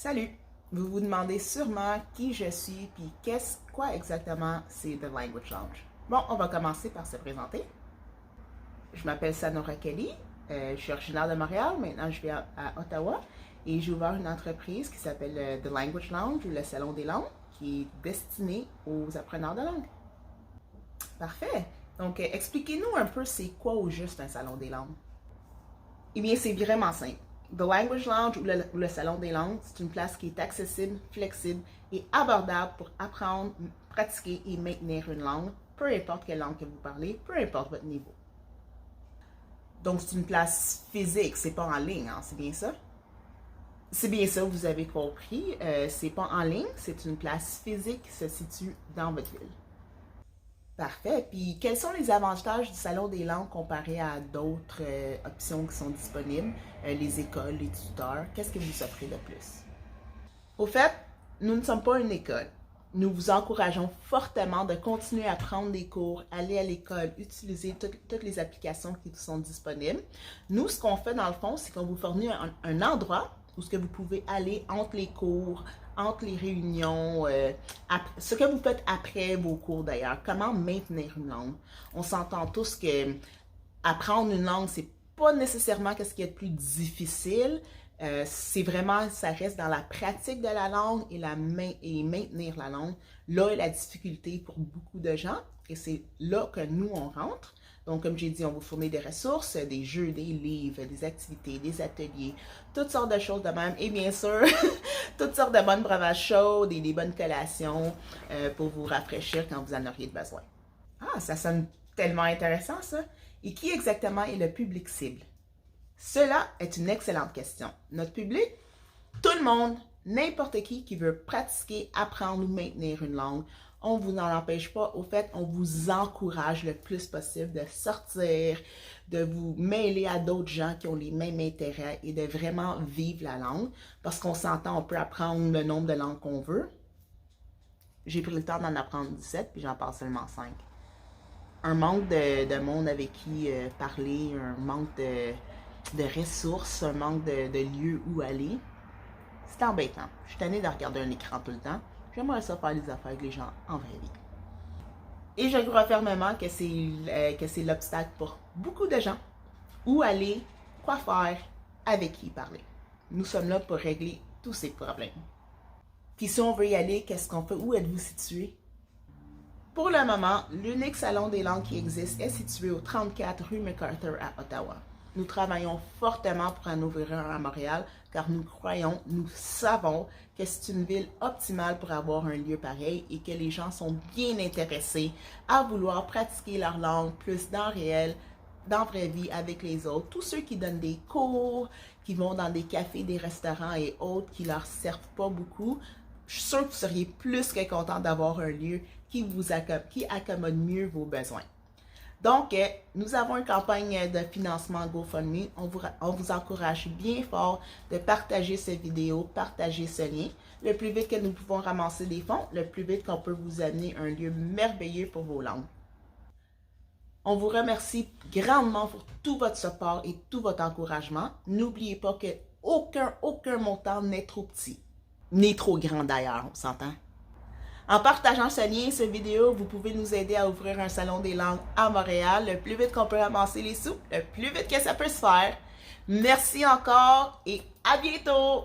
Salut! Vous vous demandez sûrement qui je suis puis quoi exactement c'est The Language Lounge. Bon, on va commencer par se présenter. Je m'appelle Sanora Kelly, je suis originaire de Montréal, maintenant je vis à Ottawa et j'ai ouvert une entreprise qui s'appelle The Language Lounge ou le Salon des langues qui est destiné aux appreneurs de langue. Parfait! Donc, expliquez-nous un peu c'est quoi au juste un salon des langues. Eh bien, c'est vraiment simple. The Language Lounge ou le Salon des langues, c'est une place qui est accessible, flexible et abordable pour apprendre, pratiquer et maintenir une langue, peu importe quelle langue que vous parlez, peu importe votre niveau. Donc, c'est une place physique, c'est pas en ligne, hein, c'est bien ça? C'est bien ça, vous avez compris. C'est pas en ligne, c'est une place physique qui se situe dans votre ville. Parfait. Puis, quels sont les avantages du Salon des langues comparé à d'autres options qui sont disponibles, les écoles, les tuteurs? Qu'est-ce que vous offrez de plus? Au fait, nous ne sommes pas une école. Nous vous encourageons fortement de continuer à prendre des cours, aller à l'école, utiliser toutes les applications qui vous sont disponibles. Nous, ce qu'on fait dans le fond, c'est qu'on vous fournit un endroit où ce que vous pouvez aller entre les cours, entre les réunions, ce que vous faites après vos cours d'ailleurs, comment maintenir une langue. On s'entend tous que apprendre une langue, c'est pas nécessairement ce qui est le plus difficile. C'est vraiment, ça reste dans la pratique de la langue et maintenir la langue. Là est la difficulté pour beaucoup de gens et c'est là que nous, on rentre. Donc, comme j'ai dit, on vous fournit des ressources, des jeux, des livres, des activités, des ateliers, toutes sortes de choses de même. Et bien sûr, toutes sortes de bonnes breuvages chaudes et des bonnes collations pour vous rafraîchir quand vous en auriez besoin. Ah, ça sonne tellement intéressant, ça. Et qui exactement est le public cible? Cela est une excellente question. Notre public, tout le monde, n'importe qui veut pratiquer, apprendre ou maintenir une langue. On ne vous en empêche pas. Au fait, on vous encourage le plus possible de sortir, de vous mêler à d'autres gens qui ont les mêmes intérêts et de vraiment vivre la langue. Parce qu'on s'entend, on peut apprendre le nombre de langues qu'on veut. J'ai pris le temps d'en apprendre 17, puis j'en parle seulement 5. Un manque de monde avec qui parler, un manque de ressources, un manque de lieux où aller. C'est embêtant. Je suis tannée de regarder un écran tout le temps. J'aimerais ça faire les affaires avec les gens en vraie vie. Et je crois fermement que c'est l'obstacle pour beaucoup de gens. Où aller, quoi faire, avec qui parler. Nous sommes là pour régler tous ces problèmes. Puis si on veut y aller, qu'est-ce qu'on fait? Où êtes-vous situé? Pour le moment, l'unique salon des langues qui existe est situé au 34 rue MacArthur à Ottawa. Nous travaillons fortement pour en ouvrir un à Montréal car nous croyons, nous savons que c'est une ville optimale pour avoir un lieu pareil et que les gens sont bien intéressés à vouloir pratiquer leur langue plus dans le réel, dans la vraie vie avec les autres. Tous ceux qui donnent des cours, qui vont dans des cafés, des restaurants et autres qui ne leur servent pas beaucoup, je suis sûre que vous seriez plus que content d'avoir un lieu qui accommode mieux vos besoins. Donc, nous avons une campagne de financement GoFundMe. On vous encourage bien fort de partager cette vidéo, partager ce lien. Le plus vite que nous pouvons ramasser des fonds, le plus vite qu'on peut vous amener un lieu merveilleux pour vos langues. On vous remercie grandement pour tout votre support et tout votre encouragement. N'oubliez pas que aucun montant n'est trop petit, ni trop grand d'ailleurs, on s'entend. En partageant ce lien, cette vidéo, vous pouvez nous aider à ouvrir un salon des langues à Montréal. Le plus vite qu'on peut ramasser les sous, le plus vite que ça peut se faire. Merci encore et à bientôt!